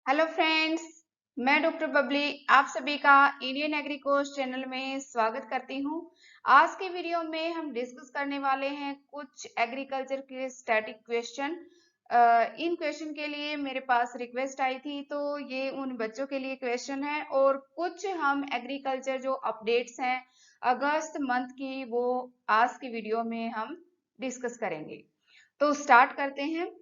Hello friends, मैं doctor Babli आप सभी का इंडियन एग्री कोर्स चैनल में स्वागत करती हूँ। आज के वीडियो में हम डिस्कस करने वाले हैं कुछ एग्रीकल्चर के स्टैटिक क्वेश्चन। इन क्वेश्चन के लिए मेरे पास रिक्वेस्ट आई थी, तो ये उन बच्चों के लिए क्वेश्चन है और कुछ हम एग्रीकल्चर जो अपडेट्स हैं अगस्त मंथ की, वो आज की वीडियो में हम डिस्कस करेंगे। तो स्टार्ट करते हैं।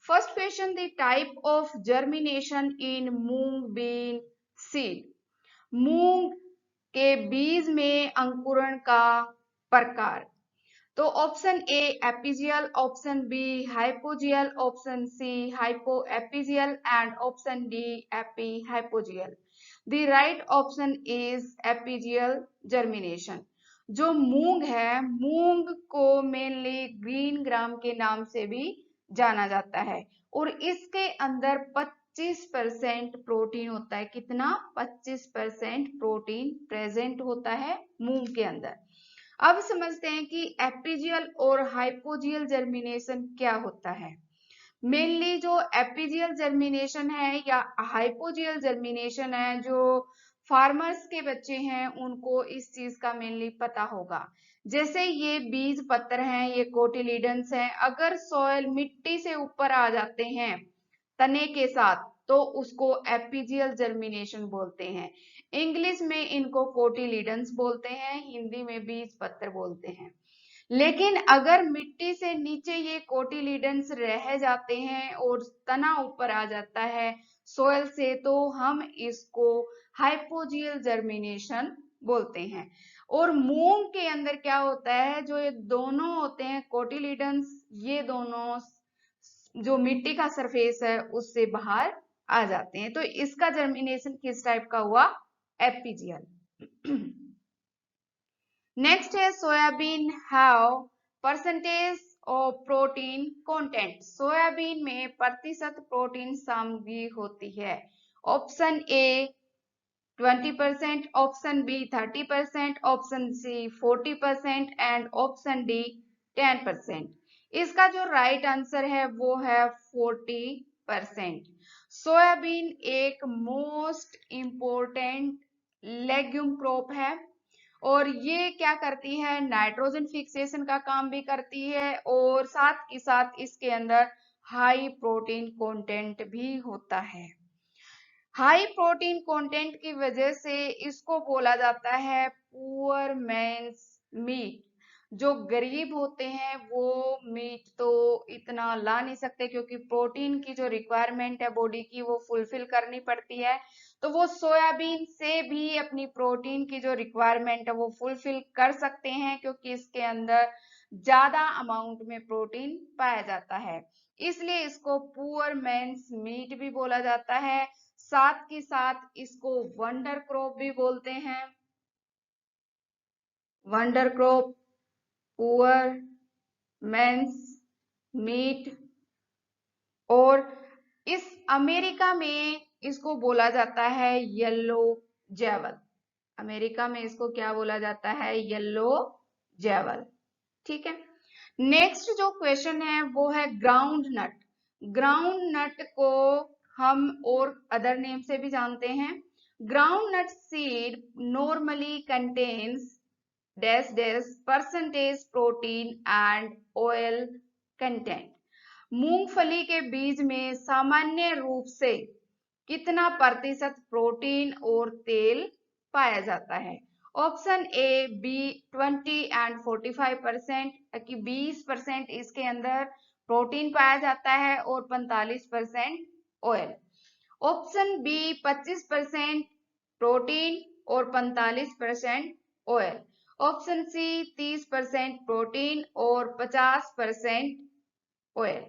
First question, the type of germination in moong bean seed. मूंग के बीज में अंकुरण का प्रकार। तो option A epigeal, option B hypogeal, option C hypo epigeal and option D epi hypogeal. The right option is epigeal germination. जो मूंग है, मूंग को मेनली ग्रीन ग्राम के नाम से भी जाना जाता है और इसके अंदर 25% प्रोटीन होता है। कितना? 25% प्रोटीन प्रेजेंट होता है मूंग के अंदर। अब समझते हैं कि एपिजियल और हाइपोजियल जर्मिनेशन क्या होता है। मेनली जो एपिजियल जर्मिनेशन है या हाइपोजियल जर्मिनेशन है, जो फार्मर्स के बच्चे हैं उनको इस चीज का मेनली पता होगा। जैसे ये बीज पत्र हैं, ये कोटिलीडन्स हैं, अगर सॉइल मिट्टी से ऊपर आ जाते हैं तने के साथ तो उसको एपिजियल जर्मिनेशन बोलते हैं। इंग्लिश में इनको कोटिलीडन्स बोलते हैं, हिंदी में बीज पत्र बोलते हैं। लेकिन अगर मिट्टी से नीचे ये कोटिलीडन्स रह जाते हैं और तना ऊपर आ जाता है सोयल से, तो हम इसको हाइपोजियल जर्मिनेशन बोलते हैं। और मूंग के अंदर क्या होता है, जो ये दोनों होते हैं कोटिलीडन्स, ये दोनों जो मिट्टी का सरफेस है उससे बाहर आ जाते हैं। तो इसका जर्मिनेशन किस टाइप का हुआ? एपिजियल। नेक्स्ट है soybean have percentage of protein content. Soybean में प्रतिशत प्रोटीन सामग्री होती है। Option A 20%, option B 30%, option C 40% and option D 10%। इसका जो राइट आंसर है वो है 40%। सोयाबीन एक मोस्ट इंपोर्टेंट लेग्यूम क्रॉप है और ये क्या करती है, नाइट्रोजन फिक्सेशन का काम भी करती है और साथ के साथ इसके अंदर हाई प्रोटीन कंटेंट भी होता है। हाई प्रोटीन कंटेंट की वजह से इसको बोला जाता है पुअर मैन्स मीट। जो गरीब होते हैं वो मीट तो इतना ला नहीं सकते, क्योंकि प्रोटीन की जो रिक्वायरमेंट है बॉडी की वो फुलफिल करनी पड़ती है। तो वो सोयाबीन से भी अपनी प्रोटीन की जो रिक्वायरमेंट है वो फुलफिल कर सकते हैं, क्योंकि इसके अंदर ज्यादा अमाउंट में प्रोटीन पाया जाता है। इसलिए इसको पुअर मैन्स मीट भी बोला जाता है। साथ के साथ इसको वंडर क्रॉप भी बोलते हैं। Wonder crop, poor man's meat. और इस अमेरिका में इसको बोला जाता है येलो जैवल। अमेरिका में इसको क्या बोला जाता है? Yellow Javel. ठीक है। नेक्स्ट जो क्वेश्चन है वो है ग्राउंड नट। ग्राउंड नट को हम और अदर नेम से भी जानते हैं। Groundnut seed normally contains dash dash percentage protein and oil content. मूंगफली के बीज में सामान्य रूप से कितना प्रतिशत प्रोटीन और तेल पाया जाता है? ऑप्शन ए बी 20 and 45%, कि 20% इसके अंदर प्रोटीन पाया जाता है और 45% ऑयल। ऑप्शन बी 25% प्रोटीन और 45% ऑयल। ऑप्शन सी 30% प्रोटीन और 50% oil.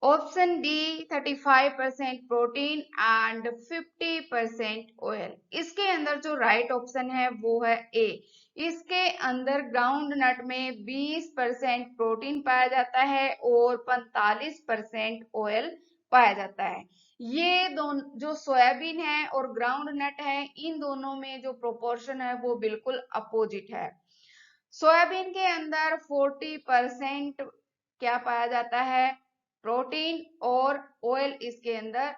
Option D 35% protein and 50% oil. इसके अंदर जो राइट ऑप्शन है वो है ए। इसके अंदर ग्राउंड नट में 20% प्रोटीन पाया जाता है और 45% ऑयल पाया जाता है। ये दोनों जो सोयाबीन है और ग्राउंड नट है, इन दोनों में जो प्रोपोर्शन है वो बिल्कुल अपोजिट है। सोयाबीन के अंदर 40% क्या पाया जाता है? प्रोटीन, और ऑयल इसके अंदर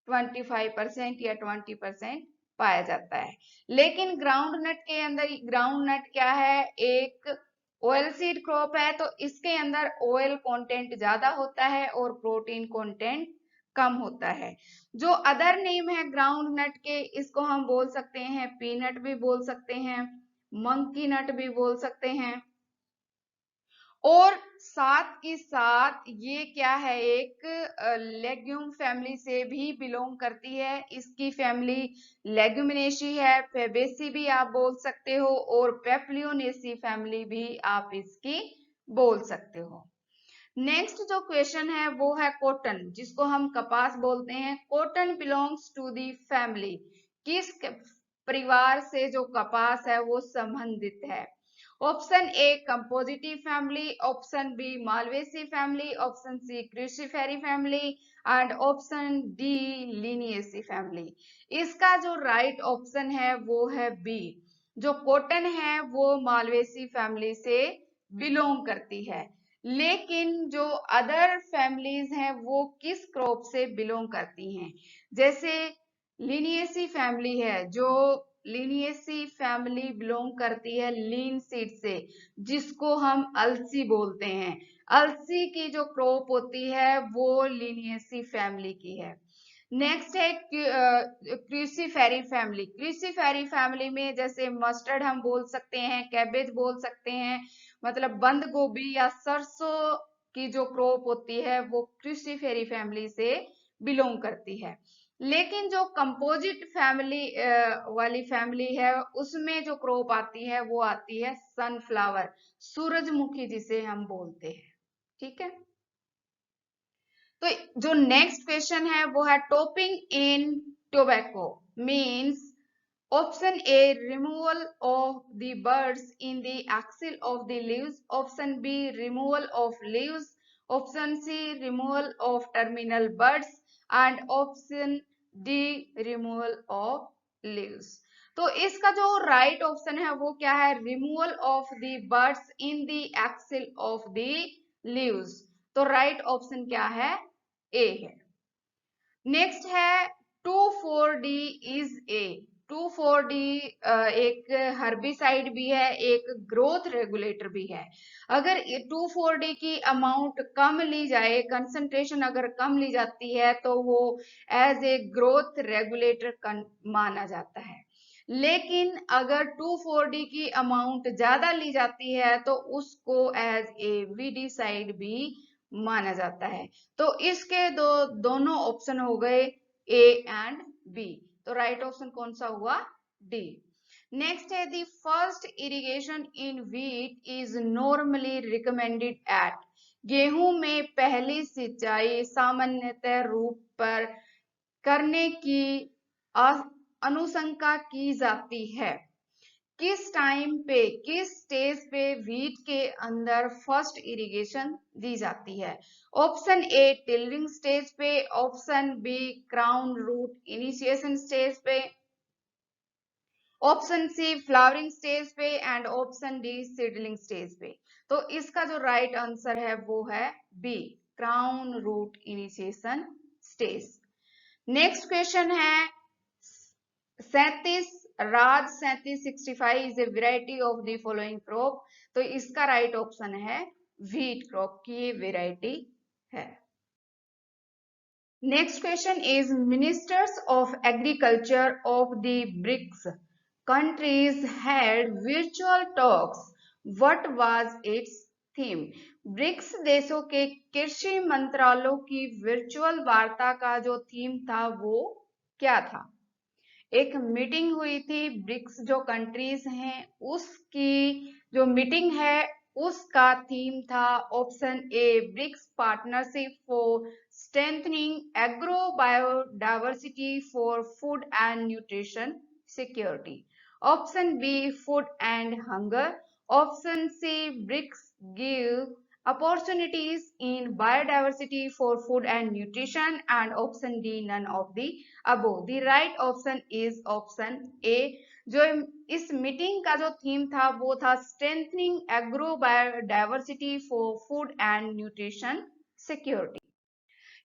25% या 20% पाया जाता है। लेकिन ग्राउंड नट के अंदर, ग्राउंड नट क्या है, एक ऑयल सीड क्रॉप है, तो इसके अंदर ऑयल कंटेंट ज्यादा होता है और प्रोटीन कंटेंट कम होता है। जो अदर नेम है ग्राउंड नट के, इसको हम बोल सकते हैं पीनट भी बोल सकते हैं, मंकी नट भी बोल सकते हैं, और साथ ही साथ ये क्या है, एक लेग्यूम फैमिली से भी बिलोंग करती है। इसकी फैमिली लेग्यूमिनेसी है, फेबेसी भी आप बोल सकते हो, और पेप्लियोनेसी फैमिली भी आप इसकी बोल सकते हो। नेक्स्ट जो क्वेश्चन है वो है कॉटन, जिसको हम कपास बोलते हैं। Cotton belongs to the family, किस परिवार से जो कपास है वो संबंधित है? Option A compositive family, option B malvaceae family, option C cruciferae family, and option D linaceae family. इसका जो राइट ऑप्शन है वो है बी। जो कॉटन है वो मालवेसी फैमिली से बिलोंग करती है। लेकिन जो अदर फैमिलीज हैं वो किस क्रॉप से बिलोंग करती हैं? जैसे लिनिएसी फैमिली है, जो लिनिएसी फैमिली बिलोंग करती है लीन सीड से, जिसको हम अलसी बोलते हैं। अलसी की जो क्रॉप होती है वो लिनिएसी फैमिली की है। नेक्स्ट है क्रूसिफेरी फैमिली। क्रूसिफेरी फैमिली में जैसे मस्टर्ड हम बोल सकते हैं, कैबेज बोल सकते हैं, मतलब बंद गोभी या सरसों की जो क्रॉप होती है वो क्रूसिफेरी फैमिली से बिलोंग करती है। लेकिन जो कंपोजिट फैमिली वाली फैमिली है, उसमें जो क्रॉप आती है वो आती है सनफ्लावर, सूरजमुखी जिसे हम बोलते हैं। ठीक है, तो जो नेक्स्ट क्वेश्चन है वो है topping in tobacco means option A removal of the buds in the axil of the leaves, option B removal of leaves, option C removal of terminal buds, and option D removal of leaves. तो इसका जो right option है वो क्या है, removal of the buds in the axil of the leaves. तो right option क्या है, ए है। नेक्स्ट है 2,4-D इज ए। 2,4-D एक हर्बिसाइड भी है, एक ग्रोथ रेगुलेटर भी है। अगर 2,4-D की अमाउंट कम ली जाए, कंसंट्रेशन अगर कम ली जाती है, तो वो एज ए ग्रोथ रेगुलेटर माना जाता है। लेकिन अगर 2,4-D की अमाउंट ज्यादा ली जाती है तो उसको एज ए वीडीसाइड भी माना जाता है। तो इसके दोनों ऑप्शन हो गए ए एंड बी। तो राइट ऑप्शन कौन सा हुआ, डी। नेक्स्ट है the first irrigation in wheat is normally recommended at. गेहूं में पहली सिंचाई सामान्यतः रूप पर करने की अनुशंसा की जाती है। किस टाइम पे, किस स्टेज पे व्हीट के अंदर फर्स्ट इरिगेशन दी जाती है? ऑप्शन ए टिलरिंग स्टेज पे, option B crown root initiation stage पे, ऑप्शन सी फ्लावरिंग स्टेज पे, and option D seedling stage पे। तो इसका जो राइट आंसर है वो है B, crown root initiation stage. Next question है 37 Raj 3765 is a variety of the following crop. तो इसका राइट ऑप्शन है व्हीट क्रॉप की वेराइटी है। Next question is ministers of agriculture of the BRICS countries had virtual talks, what was its theme? BRICS देशों के कृषि मंत्रालयों की वर्चुअल वार्ता का जो थीम था वो क्या था? एक मीटिंग हुई थी, ब्रिक्स जो कंट्रीज हैं उसकी जो मीटिंग है उसका थीम था option A BRICS partnership for strengthening agro biodiversity for food and nutrition security, option B food and hunger, option C BRICS give opportunities in biodiversity for food and nutrition, and option D none of the above. The right option is option A। जो इस meeting का जो theme था वो था strengthening agro biodiversity for food and nutrition security.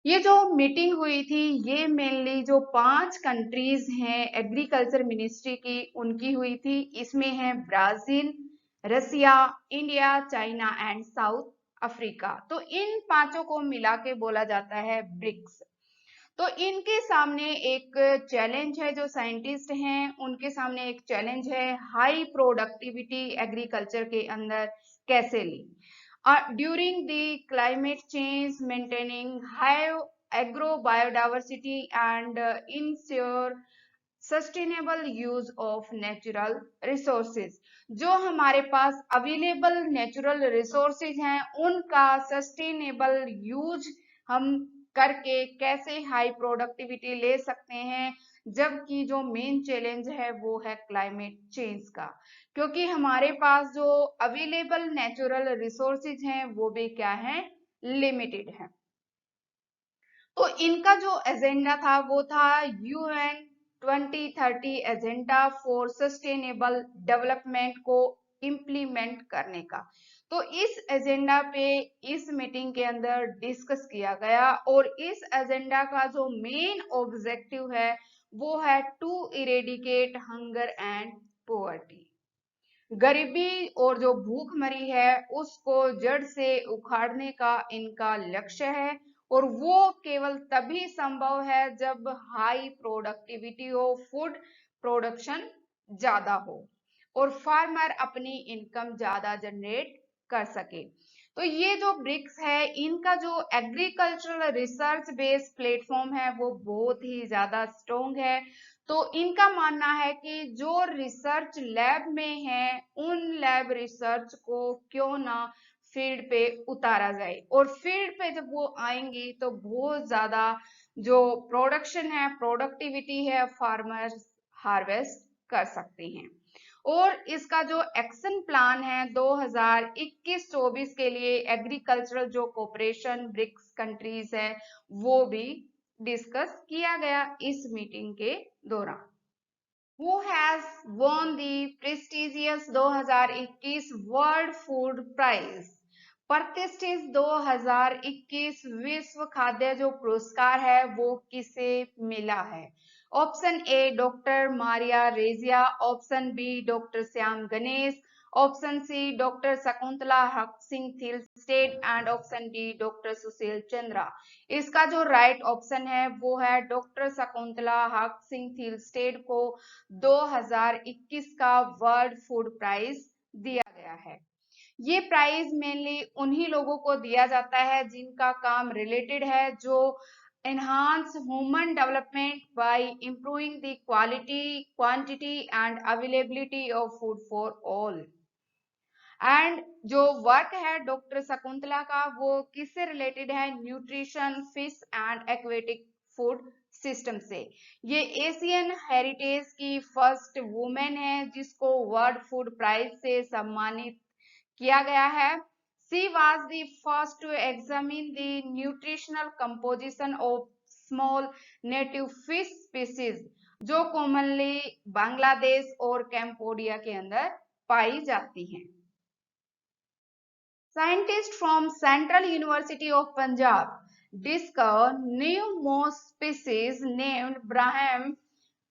ये जो meeting हुई थी ये मेनली जो 5 कंट्रीज हैं एग्रीकल्चर मिनिस्ट्री की उनकी हुई थी। इसमें है Brazil, Russia, India, China and South Africa. तो इन पांचों को मिला के बोला जाता है ब्रिक्स। तो इनके सामने एक चैलेंज है, जो साइंटिस्ट हैं उनके सामने एक चैलेंज है, हाई प्रोडक्टिविटी एग्रीकल्चर के अंदर कैसे ली during the climate change, maintaining high agro biodiversity and ensure sustainable use of natural resources. जो हमारे पास अवेलेबल नेचुरल रिसोर्सेज हैं उनका सस्टेनेबल यूज हम करके कैसे हाई प्रोडक्टिविटी ले सकते हैं, जबकि जो मेन चैलेंज है वो है क्लाइमेट चेंज का, क्योंकि हमारे पास जो अवेलेबल नेचुरल रिसोर्सेज हैं वो भी क्या है, लिमिटेड है। तो इनका जो एजेंडा था वो था UN 2030 agenda for sustainable development को इम्प्लीमेंट करने का। तो इस एजेंडा पे इस मीटिंग के अंदर डिस्कस किया गया और इस एजेंडा का जो मेन ऑब्जेक्टिव है वो है to eradicate hunger and poverty. गरीबी और जो भूखमरी है उसको जड़ से उखाड़ने का इनका लक्ष्य है, और वो केवल तभी संभव है जब हाई प्रोडक्टिविटी हो, फूड प्रोडक्शन ज्यादा हो और फार्मर अपनी इनकम ज्यादा जनरेट कर सके। तो ये जो ब्रिक्स है इनका जो एग्रीकल्चरल रिसर्च बेस्ड प्लेटफॉर्म है वो बहुत ही ज्यादा स्ट्रोंग है। तो इनका मानना है कि जो रिसर्च लैब में है उन लैब रिसर्च को क्यों ना फील्ड पे उतारा जाए, और फील्ड पे जब वो आएंगी तो बहुत ज्यादा जो प्रोडक्शन है, प्रोडक्टिविटी है, फार्मर्स हार्वेस्ट कर सकते हैं। और इसका जो एक्शन प्लान है 2021-24 के लिए एग्रीकल्चरल जो कोऑपरेशन ब्रिक्स कंट्रीज है वो भी डिस्कस किया गया इस मीटिंग के दौरान। Who has won the prestigious 2021 world food prize? प्रतिष्ठित 2021 विश्व खाद्य जो पुरस्कार है वो किसे मिला है? Option A doctor Maria Regia, option B doctor Shyam Ganesh, option C doctor Shakuntala Haq Singh Thilsted and option D doctor Sushil Chandra. इसका जो राइट ऑप्शन है वो है डॉक्टर शकुंतला हक सिंह थिलस्टेड को 2021 का वर्ल्ड फूड प्राइज दिया गया है। ये प्राइज मेनली उन्हीं लोगों को दिया जाता है जिनका काम रिलेटेड है जो enhance human development by improving the quality, quantity and availability of food for all। And जो वर्क है डॉक्टर शकुंतला का वो किससे रिलेटेड है? Nutrition, fish and aquatic food system से। ये एशियन हेरिटेज की फर्स्ट वुमेन है जिसको वर्ल्ड फूड प्राइज से सम्मानित किया गया है। She was the first to examine the nutritional composition of small native fish species जो कॉमनली बांग्लादेश और कैम्बोडिया के अंदर पाई जाती हैं। Scientists from Central University of Punjab discovered new moss species named Braham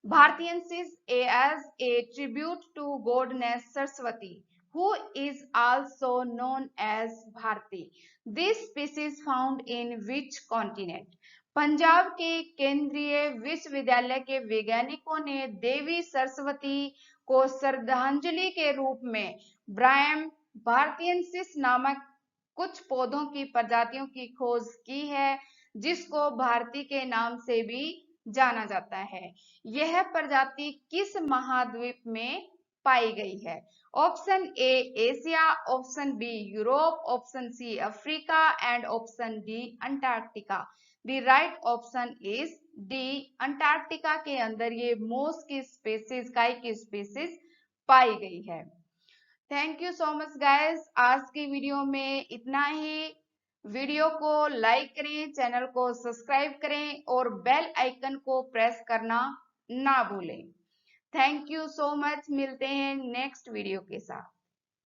Bhartiensis as a tribute to goddess Saraswati, who is also known as Bharti. This species found in which continent? Punjab के केंद्रीय विश्वविद्यालय के वैज्ञानिकों ने देवी सरस्वती को श्रद्धांजलि के रूप में ब्रायम भारतीयंसिस नामक कुछ पौधों की प्रजातियों की खोज की है जिसको भारती के नाम से भी जाना जाता है। यह प्रजाति किस महाद्वीप में पाई गई है? Option A Asia, option B Europe, option C Africa and option D Antarctica. The right option is D, Antarctica के अंदर ये मोस की स्पीसीज, काई की स्पीसीज पाई गई है। Thank you so much guys, आज की वीडियो में इतना ही। वीडियो को लाइक करें, चैनल को सब्सक्राइब करें और बेल आइकन को प्रेस करना ना भूलें। थैंक यू सो मच, मिलते हैं नेक्स्ट वीडियो के साथ।